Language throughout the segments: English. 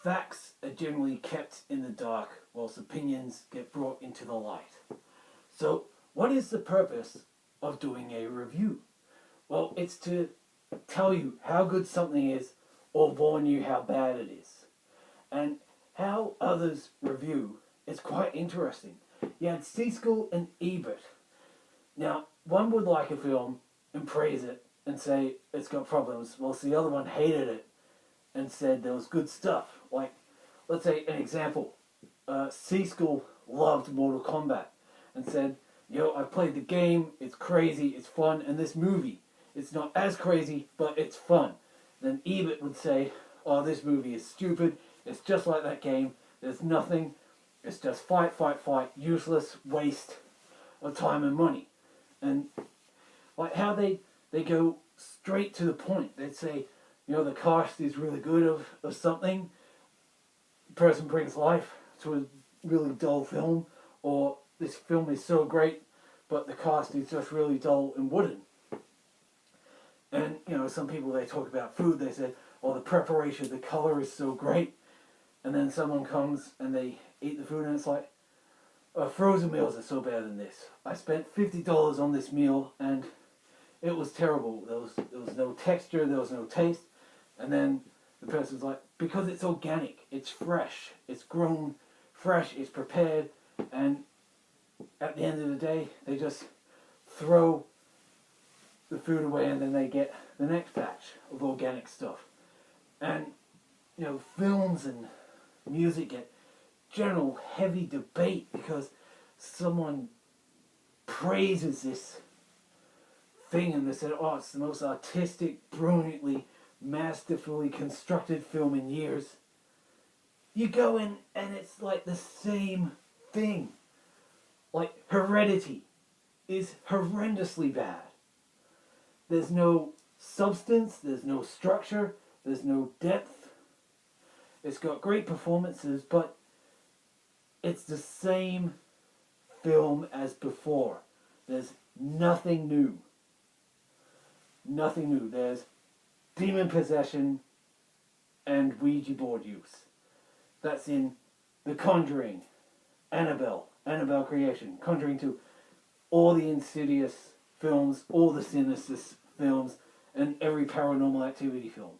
facts are generally kept in the dark, whilst opinions get brought into the light. So, what is the purpose of doing a review? Well, it's to tell you how good something is, or warn you how bad it is. And how others review is quite interesting. You had Siskel and Ebert. Now, one would like a film and praise it and say it's got problems, whilst the other one hated it and said there was good stuff. Like, let's say an example. Siskel loved Mortal Kombat and said, I've played the game, it's crazy, it's fun, and this movie, it's not as crazy, but it's fun. Then Ebert would say, oh, this movie is stupid, it's just like that game, there's nothing, it's just fight, fight, fight, useless waste of time and money. And like how they go straight to the point. They'd say, the cast is really good of something, the person brings life to a really dull film, or this film is so great, but the cast is just really dull and wooden. And, some people, they talk about food, they say, the preparation, the colour is so great. And then someone comes and they eat the food and it's like, frozen meals are so better than this. I spent $50 on this meal and it was terrible. There was no texture, there was no taste. And then the person's like, because it's organic, it's fresh, it's grown fresh, it's prepared, and at the end of the day, they just throw the food away and then they get the next batch of organic stuff. And, films and music get general heavy debate because someone praises this thing and they said, it's the most artistic, brilliantly, masterfully constructed film in years. You go in and it's like the same thing. Like Heredity is horrendously bad. There's no substance, there's no structure, there's no depth. It's got great performances, but it's the same film as before. There's nothing new. Nothing new. There's demon possession and Ouija board use. That's in The Conjuring, Annabelle Creation, Conjuring 2, all the Insidious films, all the Sinister films, and every Paranormal Activity film.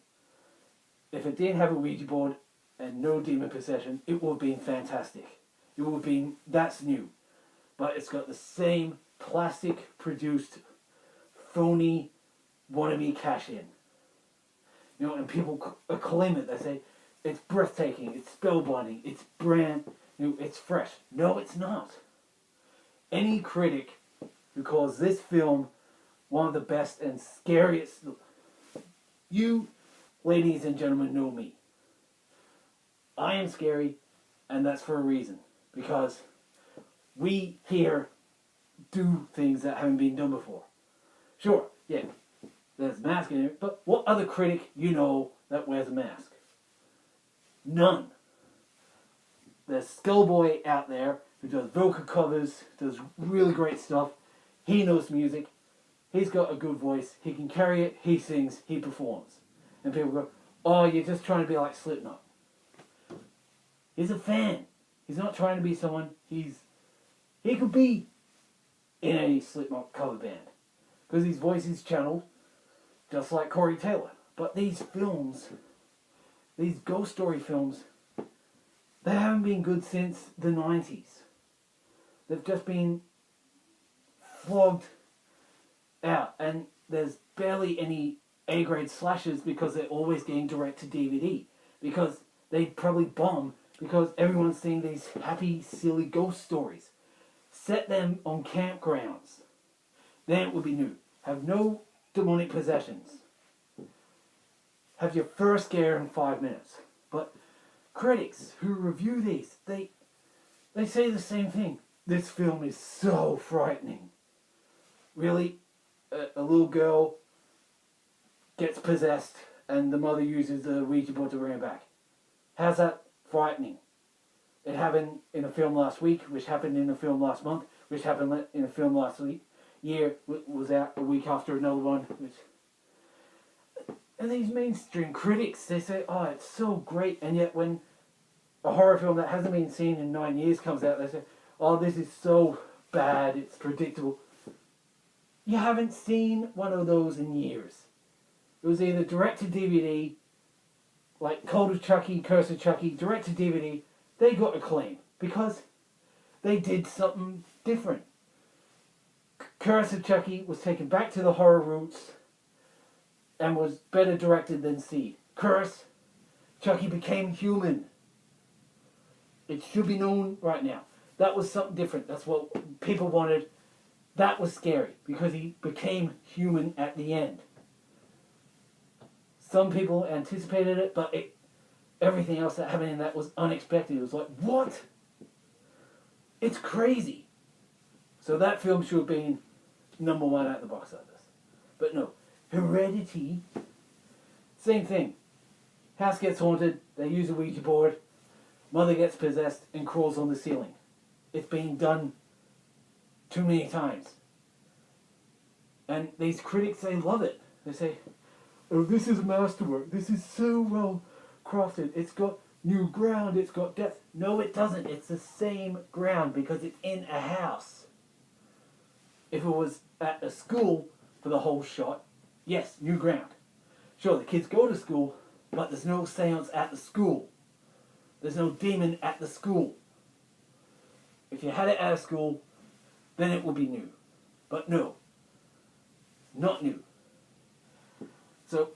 If it didn't have a Ouija board and no demon possession, it would have been fantastic. It would have been, that's new. But it's got the same plastic produced, phony, wannabe cash in. And people acclaim it. They say, it's breathtaking, it's spellbinding, it's brand new, it's fresh. No, it's not. Any critic who calls this film one of the best and scariest... You, ladies and gentlemen, know me. I am scary, and that's for a reason. Because we here do things that haven't been done before. Sure, yeah, there's a mask in it, but what other critic that wears a mask? None. There's Skullboy out there who does vocal covers, does really great stuff. He knows music. He's got a good voice. He can carry it. He sings. He performs. And people go, oh, you're just trying to be like Slipknot. He's a fan. He's not trying to be someone. He could be in a Slipknot cover band. Because his voice is channeled just like Corey Taylor. But these films, these ghost story films, they haven't been good since the 90s. They've just been flogged out. And there's barely any A-grade slashes because they're always getting direct to DVD. Because they probably bomb because everyone's seeing these happy, silly ghost stories. Set them on campgrounds. Then it would be new. Have no demonic possessions. Have your first scare in 5 minutes. But critics who review these, they say the same thing. This film is so frightening. Really, a little girl gets possessed and the mother uses the Ouija board to bring her back. How's that frightening? It happened in a film last week, which happened in a film last month, which happened in a film last year, was out a week after another one. And these mainstream critics, they say, oh, it's so great, and yet when a horror film that hasn't been seen in 9 years comes out, they say, oh, this is so bad, it's predictable. You haven't seen one of those in years. It was either direct to DVD, like Cult of Chucky, Curse of Chucky, direct to DVD, they got acclaim because they did something different. Curse of Chucky was taken back to the horror roots and was better directed than Seed. Curse, Chucky became human. It should be known right now. That was something different. That's what people wanted. That was scary because he became human at the end. Some people anticipated it, but everything else that happened in that was unexpected. It was like, what? It's crazy. So that film should have been #1 at the box office. But no. Heredity, same thing. House gets haunted, they use a Ouija board, mother gets possessed and crawls on the ceiling. It's been done too many times. And these critics, they love it. They say, oh, this is a masterwork. This is so well crafted. It's got new ground. It's got depth. No, it doesn't. It's the same ground because it's in a house. If it was at a school for the whole shot, yes, new ground. Sure, the kids go to school, but there's no seance at the school. There's no demon at the school. If you had it at a school, then it would be new. But no, not new. So,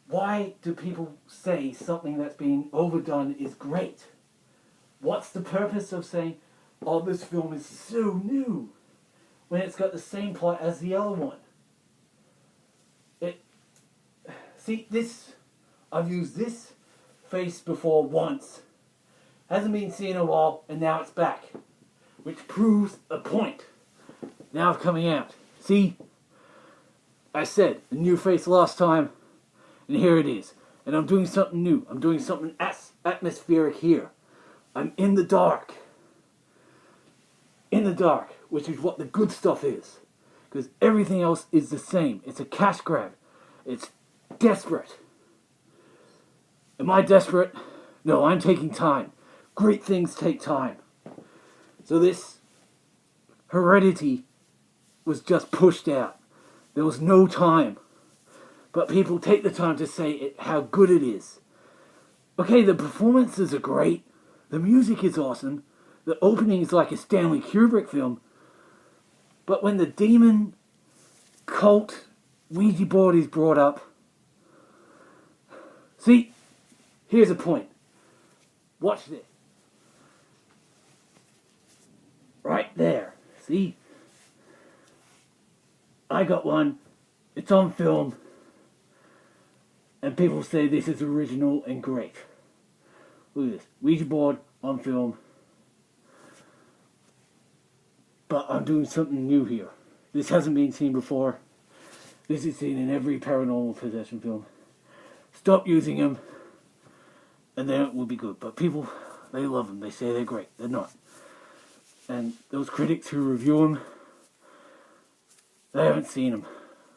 why do people say something that's been overdone is great? What's the purpose of saying, oh, this film is so new, when it's got the same plot as the other one? See, I've used this face before once. Hasn't been seen in a while, and now it's back. Which proves a point. Now it's coming out. See? I said, a new face last time, and here it is. And I'm doing something new. I'm doing something atmospheric here. I'm in the dark. In the dark, which is what the good stuff is. Because everything else is the same. It's a cash grab. It's desperate. Am I desperate? No, I'm taking time. Great things take time. So this Heredity was just pushed out. There was no time. But people take the time to say how good it is. Okay, the performances are great. The music is awesome. The opening is like a Stanley Kubrick film. But when the demon cult Ouija board is brought up, see, here's a point. Watch this. Right there. See? I got one. It's on film. And people say this is original and great. Look at this. Ouija board on film. But I'm doing something new here. This hasn't been seen before. This is seen in every paranormal possession film. Stop using them, and then it will be good. But people, they love them. They say they're great. They're not. And those critics who review them, they haven't seen them.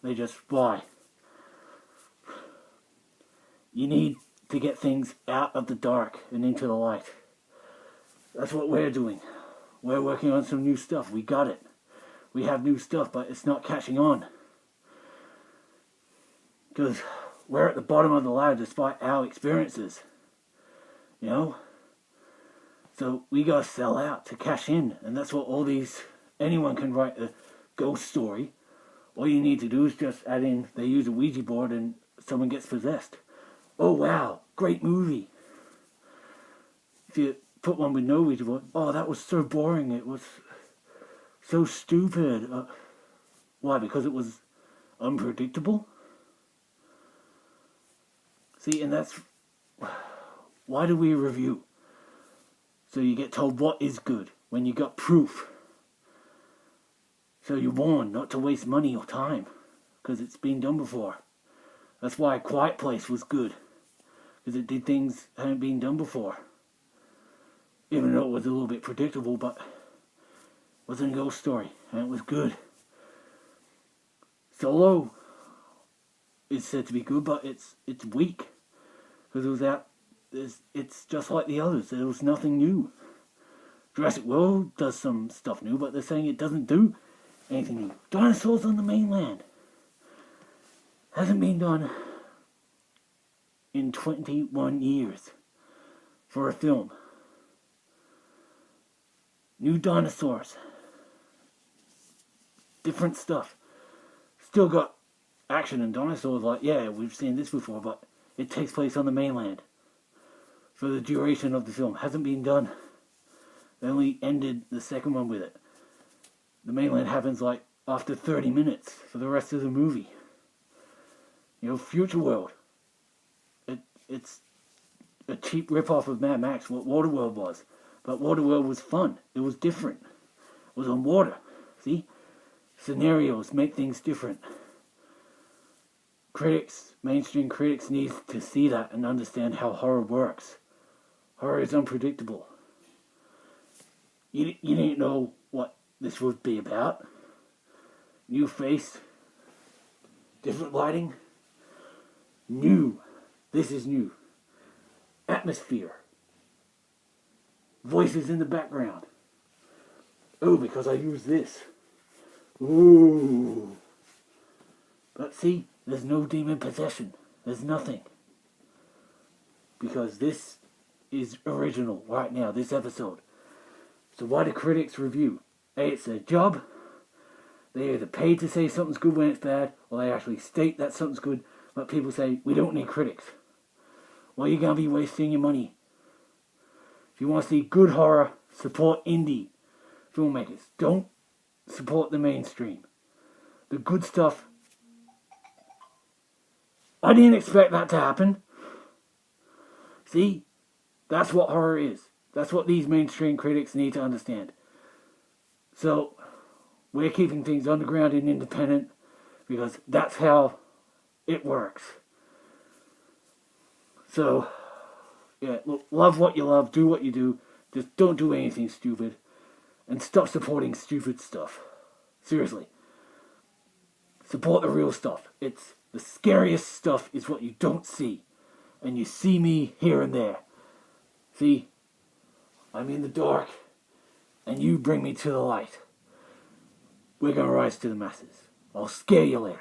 They just fly. You need to get things out of the dark and into the light. That's what we're doing. We're working on some new stuff. We got it. We have new stuff, but it's not catching on. Because we're at the bottom of the ladder despite our experiences. You know? So we gotta sell out to cash in. And that's what anyone can write a ghost story. All you need to do is just add in, they use a Ouija board and someone gets possessed. Oh wow, great movie. If you put one with no Ouija board, oh that was so boring, it was so stupid. Why? Because it was unpredictable? See, and that's... Why do we review? So you get told what is good, when you got proof. So you're warned not to waste money or time, because it's been done before. That's why A Quiet Place was good, because it did things that hadn't been done before. Even though it was a little bit predictable, but it wasn't a ghost story, and it was good. Solo is said to be good, but it's weak, because it was out it's just like the others. There was nothing new. Jurassic World does some stuff new, but they're saying it doesn't do anything new. Dinosaurs on the mainland hasn't been done in 21 years for a film. New dinosaurs. Different stuff. Still got action and dinosaurs, like, yeah, we've seen this before, but it takes place on the mainland for the duration of the film. Hasn't been done. They only ended the second one with it. The mainland happens like after 30 minutes for the rest of the movie. You know, Future World. It's a cheap rip-off of Mad Max, what Waterworld was. But Waterworld was fun. It was different. It was on water. See? Scenarios make things different. Critics, mainstream critics, need to see that and understand how horror works. Horror is unpredictable. You didn't know what this would be about. New face. Different lighting. New. This is new. Atmosphere. Voices in the background. Oh, because I use this. Ooh. But see, there's no demon possession. There's nothing. Because this is original right now, this episode. So why do critics review? A, it's their job. They either pay to say something's good when it's bad, or they actually state that something's good, but people say, we don't need critics. Well, you're going to be wasting your money. If you want to see good horror, support indie filmmakers. Don't support the mainstream. The good stuff. I didn't expect that to happen. See? That's what horror is. That's what these mainstream critics need to understand. So, we're keeping things underground and independent because that's how it works. So, yeah, look, love what you love, do what you do, just don't do anything stupid, and stop supporting stupid stuff. Seriously. Support the real stuff. It's the scariest stuff is what you don't see, and you see me here and there. See, I'm in the dark, and you bring me to the light. We're gonna rise to the masses. I'll scare you later.